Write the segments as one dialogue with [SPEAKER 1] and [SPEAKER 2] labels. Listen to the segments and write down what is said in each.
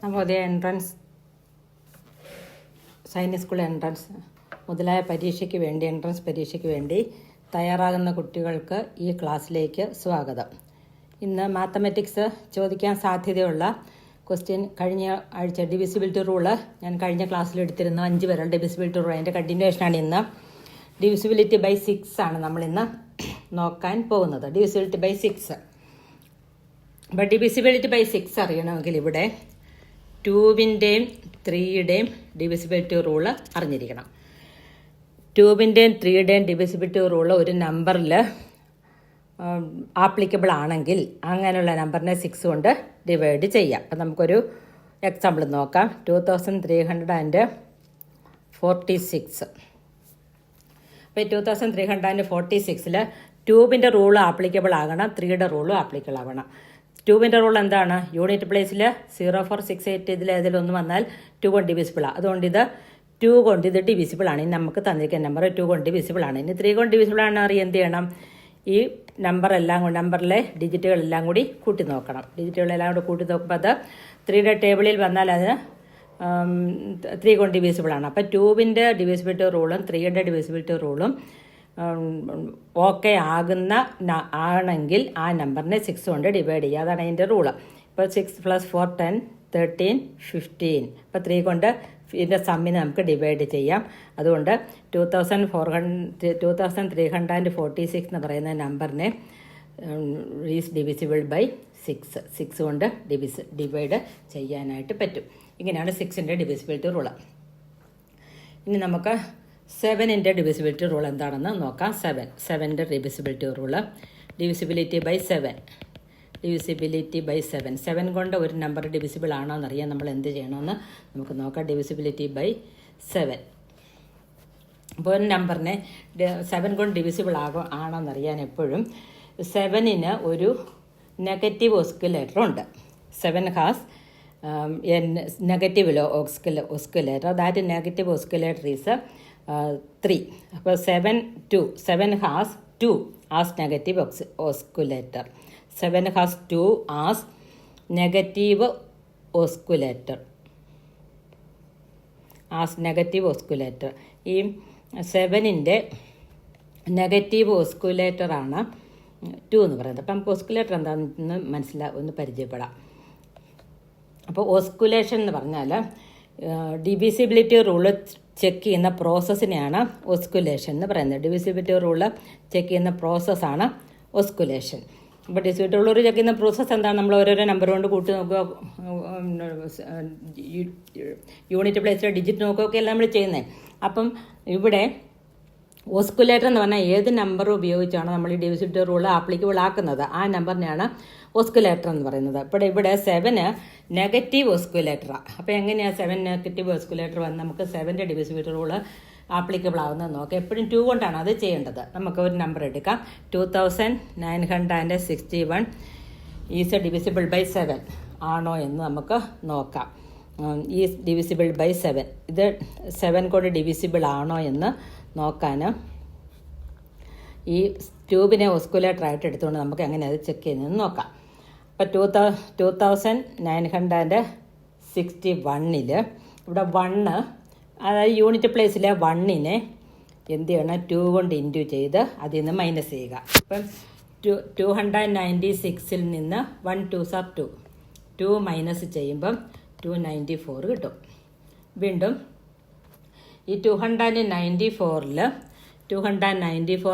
[SPEAKER 1] Navodaya entrance, സൈനിക് school entrance മുതലായ entrance പരീക്ഷയ്ക്ക് വേണ്ടി തയ്യാറാകുന്ന കുട്ടികൾക്ക് ഈ ക്ലാസ്സിലേക്ക് സ്വാഗതം. ഇന്ന് മാത്തമാറ്റിക്സ് ചോദിക്കാൻ സാധ്യതയുള്ള ക്വസ്റ്റ്യൻ കഴിഞ്ഞ ആഴ്ച ഡിവിസിബിലിറ്റി റൂള് ഞാൻ കഴിഞ്ഞ ക്ലാസ്സിൽ എടുത്തിരുന്നു. 5 വരെ ഡിവിസിബിലിറ്റി റൂൾ, അതിൻ്റെ കണ്ടിന്യൂഷനാണ് ഇന്ന്. ഡിവിസിബിലിറ്റി ബൈ 6 ആണ് നമ്മളിന്ന് നോക്കാൻ പോകുന്നത്. Divisibility by 6. അപ്പോൾ ഡിവിസിബിലിറ്റി ബൈ 6 അറിയണമെങ്കിൽ ഇവിടെ 2-ൻ്റെയും 3-യുടെയും ഡിവിസിബിലിറ്റി റൂള് അറിഞ്ഞിരിക്കണം. 2-ൻ്റെയും 3-യുടെയും ഡിവിസിബിലിറ്റി റൂള് ഒരു നമ്പറിൽ ആപ്ലിക്കബിൾ ആണെങ്കിൽ അങ്ങനെയുള്ള നമ്പറിനെ 6 കൊണ്ട് ഡിവൈഡ് ചെയ്യാം. അപ്പം നമുക്കൊരു എക്സാമ്പിൾ നോക്കാം. 2346. അപ്പോൾ 2346 2-ൻ്റെ റൂള് ആപ്ലിക്കബിൾ ആകണം, 3-യുടെ റൂളും ആപ്ലിക്കബിൾ ആകണം. 2-ൻ്റെ റൂൾ എന്താണ്? യൂണിറ്റ് പ്ലേസിൽ 0468 ഇതിലേതിലൊന്ന് വന്നാൽ 2 കൊണ്ട് ഡിവിസിബിളാണ്. അതുകൊണ്ട് ഇത് 2 കൊണ്ട് ഇത് ഡിവിസിബിൾ ആണ്. ഇനി നമുക്ക് തന്നിരിക്കുന്ന നമ്പർ 2 കൊണ്ട് ഡിവിസിബിൾ ആണ്. ഇനി 3 കൊണ്ട് ഡിവിസിബിൾ ആണ് അറിയാൻ എന്ത് ചെയ്യണം? ഈ നമ്പറിലെ ഡിജിറ്റുകളെല്ലാം കൂടി കൂട്ടി നോക്കണം. ഡിജിറ്റുകളെല്ലാം കൂടി കൂട്ടി നോക്കുമ്പോൾ അത് 3-യുടെ ടേബിളിൽ വന്നാൽ അത് 3 കൊണ്ട് ഡിവിസിബിൾ ആണ്. അപ്പോൾ 2-ൻ്റെ ഡിവിസിബിലിറ്റി റൂളും 3-യുടെ ഡിവിസിബിലിറ്റി റൂളും ഓക്കെ ആണെങ്കിൽ ആ നമ്പറിനെ 6 കൊണ്ട് ഡിവൈഡ് ചെയ്യുക. അതാണ് അതിൻ്റെ റൂള്. ഇപ്പോൾ 6 + 4 10 13 15. ഇപ്പോൾ 3 കൊണ്ട് ഇതിൻ്റെ സമ്മിനെ നമുക്ക് ഡിവൈഡ് ചെയ്യാം. അതുകൊണ്ട് 2346 എന്ന് പറയുന്ന നമ്പറിനെ ഈസ് ഡിവിസിബിൾ ബൈ 6. 6 കൊണ്ട് ഡിവൈഡ് ചെയ്യാനായിട്ട് പറ്റും. ഇങ്ങനെയാണ് 6-ൻ്റെ ഡിവിസിബിലിറ്റി റൂള്. ഇനി നമുക്ക് 7-ൻ്റെ ഡിവിസിബിലിറ്റി റൂൾ എന്താണെന്ന് നോക്കാം. 7-ൻ്റെ ഡിവിസിബിലിറ്റി റൂള് ഡിവിസിബിലിറ്റി ബൈ 7. 7 കൊണ്ട് ഒരു നമ്പർ ഡിവിസിബിൾ ആണോ എന്നറിയാൻ നമ്മൾ എന്ത് ചെയ്യണമെന്ന് നമുക്ക് നോക്കാം. Divisibility by 7. അപ്പോൾ ഒരു നമ്പറിനെ 7 കൊണ്ട് ഡിവിസിബിൾ ആണോ എന്നറിയാൻ എപ്പോഴും 7-ന് ഒരു നെഗറ്റീവ് ഓസ്കുലേറ്റർ ഉണ്ട്. 7 has negative osculator. That negative osculator is 3. അപ്പോൾ 7 has 2 as negative osculator. 7 has 2 as negative osculator. ഈ 7-ൻ്റെ നെഗറ്റീവ് ഓസ്കുലേറ്ററാണ് 2 എന്ന് പറയുന്നത്. അപ്പം നമുക്ക് ഓസ്കുലേറ്റർ എന്താണെന്ന് ഒന്ന് പരിചയപ്പെടാം. അപ്പോൾ ഓസ്കുലേഷൻ എന്ന് പറഞ്ഞാൽ ഡിവിസിബിലിറ്റി റൂള് ചെക്ക് ചെയ്യുന്ന പ്രോസസ്സിനെയാണ് ഓസ്കുലേഷൻ എന്ന് പറയുന്നത്. ഡിവിസിബിലിറ്റി റൂള് ചെക്ക് ചെയ്യുന്ന പ്രോസസ്സാണ് ഓസ്കുലേഷൻ. അപ്പോൾ ഡിവിസിബിലിറ്റി റൂൾ ചെക്ക് ചെയ്യുന്ന പ്രോസസ്സ് എന്താണ്? നമ്മൾ ഓരോരോ നമ്പർ കൊണ്ട് കൂട്ടി നോക്കുക, യൂണിറ്റ് പ്ലേസിലെ ഡിജിറ്റ് നോക്കുകയൊക്കെ എല്ലാം നമ്മൾ ചെയ്യുന്നത്. അപ്പം ഇവിടെ ഓസ്കുലേറ്റർ എന്ന് പറഞ്ഞാൽ ഏത് നമ്പർ ഉപയോഗിച്ചാണ് നമ്മൾ ഈ ഡിവിസിബിലിറ്റി റൂൾ ആപ്ലിക്കബിൾ ആക്കുന്നത് ആ നമ്പറിനെയാണ് ഓസ്കുലേറ്റർ എന്ന് പറയുന്നത്. അപ്പോൾ ഇവിടെ 7 നെഗറ്റീവ് ഓസ്കുലേറ്ററാണ്. അപ്പോൾ എങ്ങനെയാണ് 7 നെഗറ്റീവ് ഓസ്കുലേറ്റർ വന്ന് നമുക്ക് 7-ൻ്റെ ഡിവിസിബിലിറ്റി റൂൾ ആപ്ലിക്കബിൾ ആവുന്നത് നോക്കാം. എപ്പോഴും 2 കൊണ്ടാണ് അത് ചെയ്യേണ്ടത്. നമുക്ക് ഒരു നമ്പർ എടുക്കാം. 2961 ഈസ് ഡിവിസിബിൾ ബൈ 7 ആണോ എന്ന് നമുക്ക് നോക്കാം. Is divisible by 7. ഇത് 7 കൊണ്ട് ഡിവിസിബിൾ ആണോ എന്ന് നോക്കാൻ ഈ ട്യൂബിനെ ഓസ്കുലേറ്ററായിട്ട് എടുത്തുകൊണ്ട് നമുക്ക് എങ്ങനെ അത് ചെക്ക് ചെയ്യുന്നതെന്ന് നോക്കാം. അപ്പോൾ 2961 ഇവിടെ 1, അതായത് യൂണിറ്റ് പ്ലേസിലെ 1-നെ എന്ത് ചെയ്യണം? 2 കൊണ്ട് ഇൻറ്റു ചെയ്ത് അതിൽ നിന്ന് മൈനസ് ചെയ്യുക. അപ്പം 296-ൽ നിന്ന് 1 2s are 2 മൈനസ് ചെയ്യുമ്പം 294 കിട്ടും. വീണ്ടും ഈ 294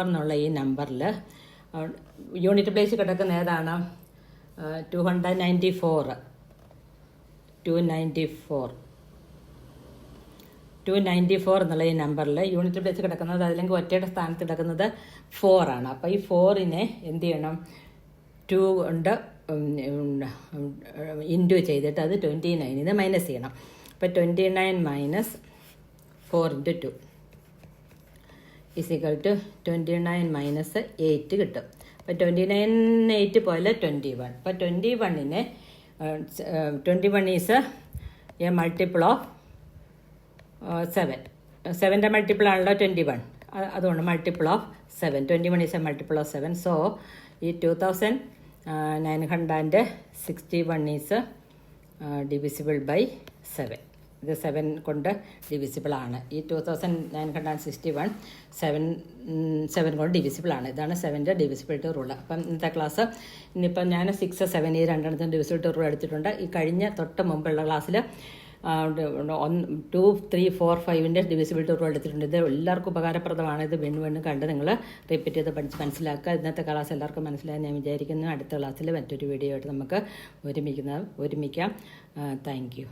[SPEAKER 1] എന്നുള്ള ഈ നമ്പറിൽ യൂണിറ്റ് പ്ലേസ് കിടക്കുന്ന ഏതാണ്? 294 എന്നുള്ള ഈ നമ്പറിൽ യൂണിറ്റ് പ്ലേസ് കിടക്കുന്നത്, അതില്ലെങ്കിൽ ഒറ്റയുടെ സ്ഥാനത്ത് കിടക്കുന്നത് 4 ആണ്. അപ്പോൾ ഈ 4-നെ എന്ത് ചെയ്യണം? 2 കൊണ്ട് ഇൻറ്റു ചെയ്തിട്ട് അത് 29-ന് മൈനസ് ചെയ്യണം. അപ്പോൾ 29 മൈനസ് 4 × 2 = 29 മൈനസ് 8 കിട്ടും. അപ്പോൾ 29 8 പോലെ 21. അപ്പോൾ 21 ഈസ് എ മൾട്ടിപ്പിൾ ഓഫ് 7. 7-ൻ്റെ മൾട്ടിപ്പിൾ ആണല്ലോ 21. അതുകൊണ്ട് multiple of 7. 21 is a multiple of 7. So ഈ 2961 ഈസ് ഡിവിസിബിൾ ബൈ 7. ഇത് 7 കൊണ്ട് ഡിവിസിബിൾ ആണ്. ഈ 2961 7 കൊണ്ട് ഡിവിസിബിൾ ആണ്. ഇതാണ് 7ൻ്റെ ഡിവിസിബിലിറ്റി റൂൾ. അപ്പം ഇന്നത്തെ ക്ലാസ് ഇനിയിപ്പം ഞാൻ 6, 7 ഈ രണ്ടെണ്ണത്തിൻ്റെ ഡിവിസിബിലിറ്റി റൂൾ എടുത്തിട്ടുണ്ട്. ഈ കഴിഞ്ഞ തൊട്ട് മുമ്പുള്ള ക്ലാസ്സിൽ 2, 3, 4, 5ൻ്റെ ഡിവിസിബിലിറ്റി റൂൾ എടുത്തിട്ടുണ്ട്. ഇത് എല്ലാവർക്കും ഉപകാരപ്രദമാണ്. ഇത് വീണ്ടും കണ്ട് നിങ്ങൾ റിപ്പീറ്റ് ചെയ്ത് പഠിച്ച് മനസ്സിലാക്കുക. ഇന്നത്തെ ക്ലാസ് എല്ലാവർക്കും മനസ്സിലായി ഞാൻ വിചാരിക്കുന്നു. അടുത്ത ക്ലാസ്സിൽ മറ്റൊരു വീഡിയോ ആയിട്ട് നമുക്ക് ഒരുമിക്കാം. Thank you.